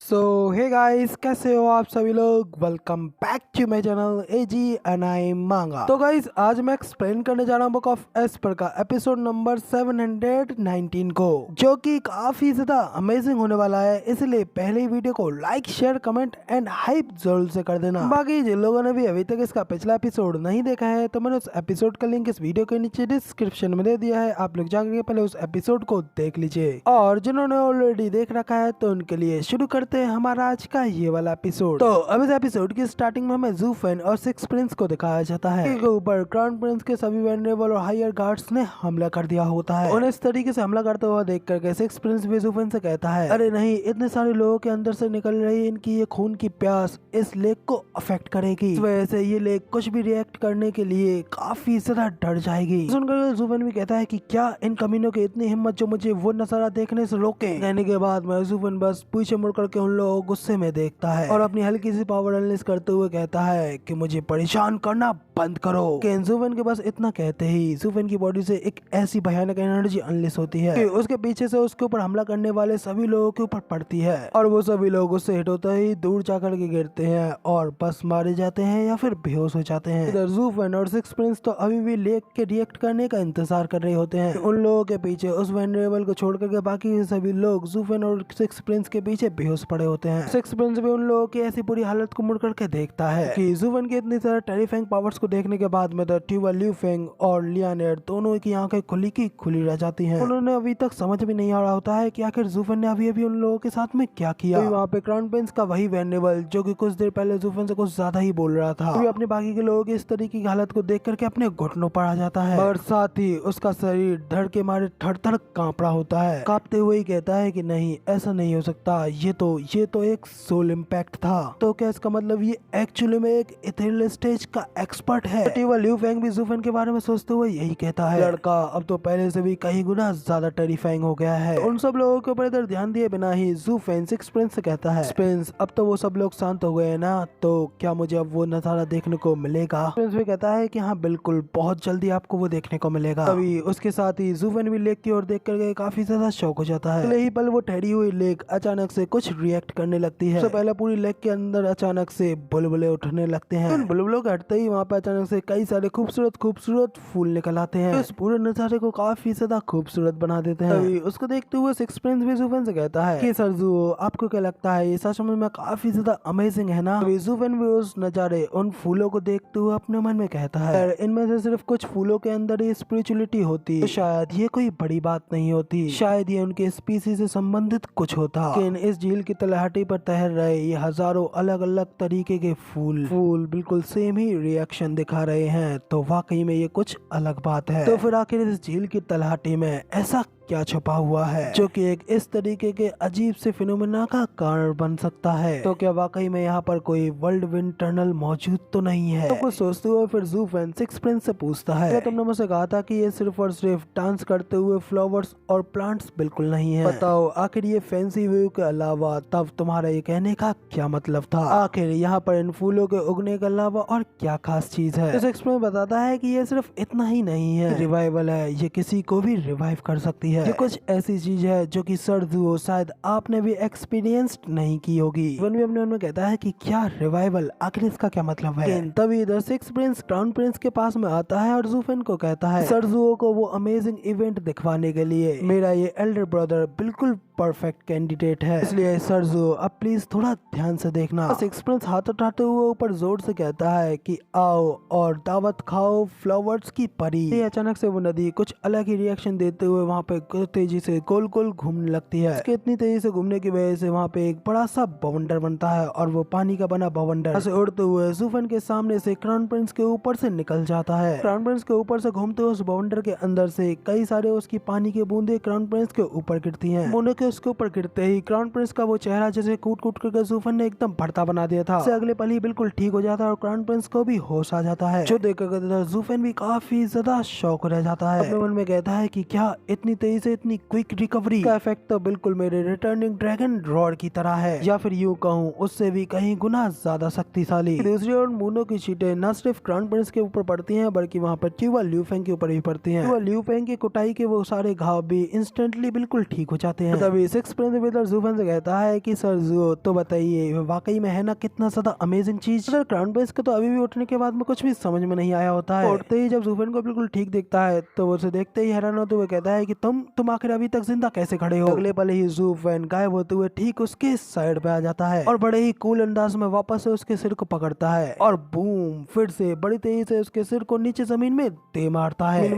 सो hey guys, कैसे हो आप सभी लोग। Welcome back to my channel AG and I मांगा। तो गाइस, आज मैं एक्सप्लेन करने जा रहा हूँ बुक ऑफ एस्पर का एपिसोड नंबर 719 को, जो कि काफी ज्यादा अमेजिंग होने वाला है। इसलिए पहले ही वीडियो को like, share, comment and hype जरूर से कर देना। बाकी जिन लोगों ने भी अभी तक इसका पिछला एपिसोड नहीं देखा है, तो मैंने उस एपिसोड का लिंक इस वीडियो के नीचे डिस्क्रिप्शन में दे दिया है। आप लोग जाकर पहले उस एपिसोड को देख लीजिए, और जिन्होंने ऑलरेडी देख रखा है तो उनके लिए शुरू करते हैं हमारा आज का ये वाला एपिसोड। तो अब इस एपिसोड की स्टार्टिंग में हमें ज़ू फेन और सिक्स प्रिंस को दिखाया जाता है। के ऊपर क्राउन प्रिंस के सभी वेनरेबल और हायर गार्ड्स ने हमला कर दिया होता है। उन्हें इस तरीके से हमला करते हुआ देख करके सिक्स प्रिंस भी ज़ू फेन से कहता है, अरे नहीं, इतने सारे लोगों के अंदर से निकल रही इनकी ये खून की प्यास इस लेक को अफेक्ट करेगी। इस वजह से ये लेक कुछ भी रिएक्ट करने के लिए काफी ज्यादा डर जाएगी। सुनकर ज़ू फेन भी कहता है कि क्या इन कमीनों की इतनी हिम्मत जो मुझे वो नजारा देखने से रोके। कहने के बाद में ज़ू फेन बस पीछे मुड़ करके उन लोगों को गुस्से में देखता है और अपनी हल्की सी पावर अनलिस्ट करते हुए कहता है कि मुझे परेशान करना बंद करो। ज़ू फेन के बस इतना कहते ही ज़ू फेन की बॉडी से एक ऐसी भयानक एनर्जी अनलिस्ट होती है कि उसके पीछे से उसके ऊपर हमला करने वाले सभी लोगों के ऊपर पड़ती है, और वो सभी लोग उससे हिट होते ही दूर जाकर के गिरते हैं और बस मारे जाते हैं या फिर बेहोश हो जाते हैं। इधर ज़ू फेन और सिक्स प्रिंस तो अभी भी लेक के रिएक्ट करने का इंतजार कर रहे होते हैं। उन लोगों के पीछे उस वेनरेबल को छोड़ करके बाकी सभी लोग ज़ू फेन और सिक्स प्रिंस के पीछे बेहोश पड़े होते हैं। सिक्स प्रिंस भी उन लोगों की ऐसी बुरी हालत को मुड़ करके देखता है कि ज़ू फेन की इतनी सारी टेरिफाइंग पावर्स को देखने के बाद में ट्यूबा लियू फेंग और लियानेट दोनों की आंखें खुली की खुली रह जाती हैं। उन्होंने अभी तक समझ भी नहीं आ रहा होता है कि आखिर ज़ू फेन ने अभी अभी उन लोगों के साथ में क्या किया। तो वहाँ पे क्राउन प्रिंस का वही वेनरेबल जो कि कुछ देर पहले ज़ू फेन से कुछ ज्यादा ही बोल रहा था, तो अपने बाकी के लोगों की इस तरीके की हालत को देख करके अपने घुटनों पर आ जाता है, और साथ ही उसका शरीर डर के मारे थर-थर कांप रहा होता है। कांपते हुए ही कहता है कि नहीं, ऐसा नहीं हो सकता, ये तो एक सोल इम्पैक्ट था। तो क्या इसका मतलब ये एक्चुअली में एक इथेरियल स्टेज का एक्सपर्ट है। ट्यूबा लियू फेंग भी ज़ू फेन के बारे में सोचते हुए यही कहता है, लड़का अब तो पहले से भी कई गुना ज्यादा टेरिफाइंग हो गया है। तो उन सब लोगों के ऊपर इधर ध्यान दिए बिना ही ज़ू फेन सिक्स प्रिंस से कहता है, प्रिंस अब तो वो सब लोग शांत हो गए ना, तो क्या मुझे अब वो नजारा देखने को मिलेगा। प्रिंस भी कहता है कि हाँ बिल्कुल, बहुत जल्दी आपको वो देखने को मिलेगा। तभी उसके साथ ही ज़ू फेन भी लेक की ओर देख करके काफी ज्यादा शौक हो जाता है। अगले ही पल वो ठहरी हुई लेक अचानक से कुछ रिएक्ट करने लगती है। सबसे पहले पूरी लेक के अंदर अचानक से बुलबुले उठने लगते हैं। उन बुलबुलों के हटते ही वहाँ पे अचानक से कई सारे खूबसूरत फूल निकल आते हैं, इस पूरे नजारे को काफी ज्यादा खूबसूरत बना देते हैं। तभी उसको देखते हुए सिक्स प्रिंस भी ज़ू फेन से कहता है कि सर ज़ू, आपको क्या लगता है ये सच में काफी ज्यादा अमेजिंग है ना। ज़ू फेन भी उस नजारे, उन फूलों को देखते हुए अपने मन में कहता है, इनमें से सिर्फ कुछ फूलों के अंदर ही स्पिरिचुअलिटी होती, तो शायद ये कोई बड़ी बात नहीं होती, शायद ये उनके स्पीसीज से संबंधित कुछ होता। लेकिन इस झील की तलहटी पर तैर रहे ये हजारों अलग अलग तरीके के फूल बिल्कुल सेम ही रिएक्शन दिखा रहे हैं, तो वाकई में ये कुछ अलग बात है। तो फिर आखिर इस झील की तलहटी में ऐसा क्या छुपा हुआ है जो कि एक इस तरीके के अजीब से फिनोमेना का कारण बन सकता है। तो क्या वाकई में यहाँ पर कोई वर्ल्ड विंड टनल मौजूद तो नहीं है। तो कुछ सोचते हुए फिर ज़ू फेन सिक्स प्रिंस से पूछता है, क्या तुमने मुझसे कहा था कि ये सिर्फ और सिर्फ डांस करते हुए फ्लावर्स और प्लांट्स बिल्कुल नहीं है। बताओ आखिर ये फैंसी व्यू के अलावा तब तुम्हारा ये कहने का क्या मतलब था। आखिर यहाँ पर इन फूलों के उगने के अलावा और क्या खास चीज है। सिक्स प्रिंस बताता है कि ये सिर्फ इतना ही नहीं है, रिवाइवल है, ये किसी को भी रिवाइव कर सकती है। ये कुछ ऐसी चीज है जो कि सर ज़ू शायद आपने भी एक्सपीरियंस नहीं की होगी। वन भी अपने मन में कहता है कि क्या रिवाइवल, आखिर इसका क्या मतलब है। तभी इधर सिक्स प्रिंस क्राउन प्रिंस के पास में आता है और ज़ू फेन को कहता है, सर ज़ू को वो अमेजिंग इवेंट दिखवाने के लिए मेरा ये एल्डर ब्रदर बिल्कुल परफेक्ट कैंडिडेट है, इसलिए सर ज़ू अब प्लीज थोड़ा ध्यान से देखना। सिक्स प्रिंस हाथ उठाते हुए ऊपर जोर से कहता है कि आओ और दावत खाओ फ्लावर्स की परी। अचानक से वो नदी कुछ अलग ही रिएक्शन देते हुए वहाँ पे तेजी से गोल गोल घूमने लगती है। इसके इतनी तेजी से घूमने की वजह से वहाँ पे एक बड़ा सा बवंडर बनता है, और वो पानी का बना बवंडर ऐसे उड़ते हुए ज़ू फेन के सामने से क्राउन प्रिंस के ऊपर से निकल जाता है। क्राउन प्रिंस के ऊपर से घूमते हुए उस बवंडर के अंदर से कई सारे उसकी पानी की बूंदे क्राउन प्रिंस के ऊपर गिरती हैं। बूंदे के उसके ऊपर गिरते ही क्राउन प्रिंस का वो चेहरा जैसे कूट कूट करके ज़ू फेन ने एकदम भरता बना दिया था, उससे अगले पल ही बिल्कुल ठीक हो जाता है और क्राउन प्रिंस को भी होश आ जाता है, जो देखकर ज़ू फेन भी काफी ज्यादा शौक रह जाता है। अपने मन में कहता है कि क्या इतनी तेजी से इतनी क्विक रिकवरी का इफेक्ट तो बिल्कुल मेरे रिटर्निंग ड्रैगन रॉड की तरह है, या फिर यूं कहूँ उससे भी कहीं गुना ज्यादा शक्तिशाली। दूसरी ओर मूनो की चीटें न सिर्फ क्राउन प्रिंस के ऊपर पड़ती हैं बल्कि वहाँ पर ट्यूबा लियू फेंग के ऊपर भी पड़ती हैं। ट्यूबा लियू फेंग की कुटाई के वो सारे घाव भी इंस्टेंटली बिल्कुल ठीक हो जाते हैं। तभी सिक्स प्रिंस विदर जूफन से कहता है कि सर जू तो बताइए वाकई में है ना कितना ज्यादा अमेजिंग चीज। सर क्राउन प्रिंस को तो अभी भी उठने के बाद में कुछ भी समझ में नहीं आया होता है। उठते ही जब जूफन को बिल्कुल ठीक दिखता है तो वो उसे देखते ही हैरान होते हुए कहता है कि तुम आखिर अभी तक जिंदा कैसे खड़े हो। अगले पल ही जूफन गायब होते हुए ठीक उसके साइड पे आ जाता है और बड़े ही कूल अंदाज में वापस से उसके सिर को पकड़ता है और बूम फिर से बड़ी तेजी से उसके सिर को नीचे जमीन में दे मारता है।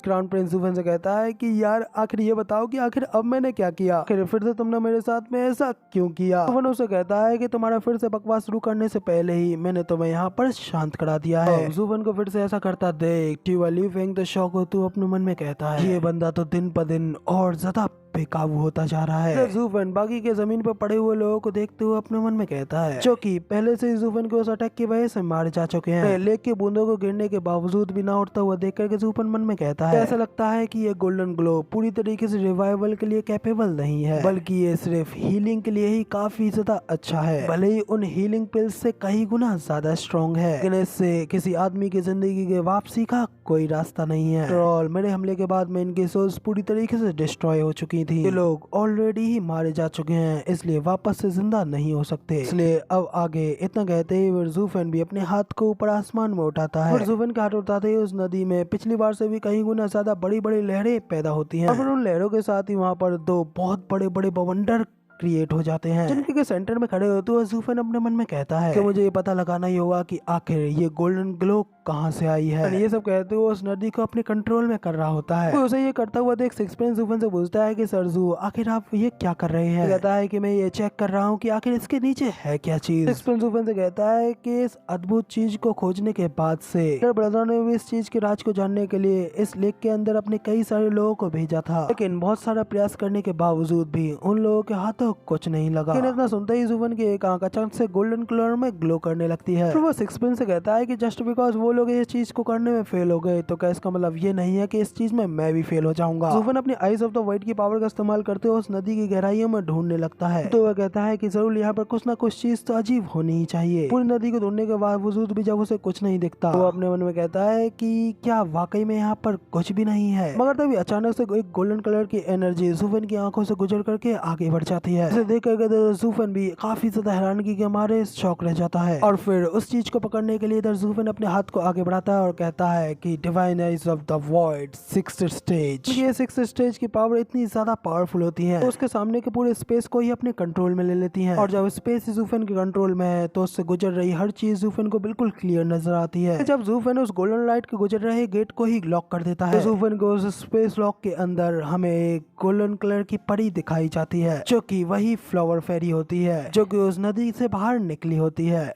क्राउन प्रिंस जूफन से कहता है कि यार आखिर ये बताओ कि आखिर अब मैंने क्या किया, आखिर फिर से तुमने मेरे साथ में ऐसा क्यों किया। जूफन उसे कहता है कि तुम्हारा फिर से बकवास शुरू करने से पहले ही मैंने तुम्हें यहाँ पर शांत करा दिया है। जूफन को फिर से ऐसा करता देख टी फेंग द शॉक होते हुए अपने मन में कहता है ये बंदा तो दिन प दिन और ज्यादा बेकाबू होता जा रहा है। जूफन बाकी के जमीन पर पड़े हुए लोगों को देखते हुए अपने मन में कहता है जो कि पहले से ही जूफन को उस अटैक की वजह से मारे जा चुके हैं। लेक के बूंदों को गिरने के बावजूद भी ना उठता हुआ देख करके जूफन मन में कहता है ऐसा लगता है कि ये गोल्डन ग्लो पूरी तरीके से रिवाइवल के लिए कैपेबल नहीं है, बल्कि ये सिर्फ हीलिंग के लिए ही काफी ज्यादा अच्छा है। भले ही उन हीलिंग पिल्स से कई गुना ज्यादा स्ट्रॉन्ग है, लेकिन इससे किसी आदमी की जिंदगी के वापसी का कोई रास्ता नहीं है। ट्रोल मेरे हमले के बाद में इनकी सोच पूरी तरीके से डिस्ट्रॉय हो चुकी थी। ये लोग ऑलरेडी ही मारे जा चुके हैं, इसलिए वापस से जिंदा नहीं हो सकते। इसलिए अब आगे इतना कहते ही जूफन भी अपने हाथ को ऊपर आसमान में उठाता है और जूफन का हाथ उठाते ही उस नदी में पिछली बार से भी कई गुना ज्यादा बड़ी बड़ी लहरें पैदा होती हैं और उन लहरों के साथ ही वहाँ पर दो बहुत बड़े बड़े बवंडर क्रिएट हो जाते हैं जिनके सेंटर में खड़े होते हुए जूफन अपने मन में कहता है कि मुझे ये पता लगाना ही होगा कि आखिर ये गोल्डन ग्लो कहाँ से आई है। ये सब कहते हुए उस नदी को अपने कंट्रोल में कर रहा होता है। उसे ये करता हुआ देख सिक्स प्रिंस जूफन से पूछता है कि सर जू आखिर आप ये क्या कर रहे हैं। कहता है कि मैं ये चेक कर रहा हूँ कि आखिर इसके नीचे है क्या चीज। सिक्स प्रिंस जूफन से कहता है कि इस अद्भुत चीज को खोजने के बाद से ब्रदर ने भी इस चीज के राज को जानने के लिए इस लेक के अंदर अपने कई सारे लोगों को भेजा था, लेकिन बहुत सारा प्रयास करने के बावजूद भी उन लोगों के हाथों कुछ नहीं लगा। लेकिन इतना सुनते ही जूफन की एक आंख अचानक से गोल्डन कलर में ग्लो करने लगती है। फिर वो सिक्स प्रिंस से कहता है कि जस्ट बिकॉज वो लोग ये चीज को करने में फेल हो गए तो क्या इसका मतलब ये नहीं है कि इस चीज में मैं भी फेल हो जाऊंगा। जूफन अपनी आइज ऑफ द वाइट की पावर का इस्तेमाल करते हुए उस नदी की गहराइयों में ढूंढने लगता है। तो वह कहता है कि जरूर यहाँ पर कुछ ना कुछ चीज तो अजीब होनी ही चाहिए। पूरी नदी को ढूंढने के बावजूद भी जब उसे कुछ नहीं दिखता वो अपने मन में कहता है कि क्या वाकई में यहाँ पर कुछ भी नहीं है। मगर तभी अचानक से एक गोल्डन कलर की एनर्जी जूफन की आंखों से गुजर करके आगे बढ़ जाती है। इसे देख कर जूफन भी काफी ज्यादा हैरानगी के मारे शौक रह जाता है और फिर उस चीज को पकड़ने के लिए इधर जूफन अपने हाथ को आगे बढ़ाता है और कहता है कि divine eyes of the void sixth stage. ये सिक्स्थ स्टेज की पावर इतनी ज्यादा पावरफुल होती है तो उसके सामने के पूरे स्पेस को ही अपने कंट्रोल में ले लेती है और जब स्पेस जूफन के कंट्रोल में है तो उससे गुजर रही हर चीज जूफन को बिल्कुल क्लियर नजर आती है। जब जूफन उस गोल्डन लाइट के गुजर रहे गेट को ही लॉक कर देता है तो जूफन को उस स्पेस लॉक के अंदर हमें एक गोल्डन कलर की परी दिखाई जाती है जो कि वही फ्लावर फेरी होती है जो कि उस नदी से बाहर निकली होती है।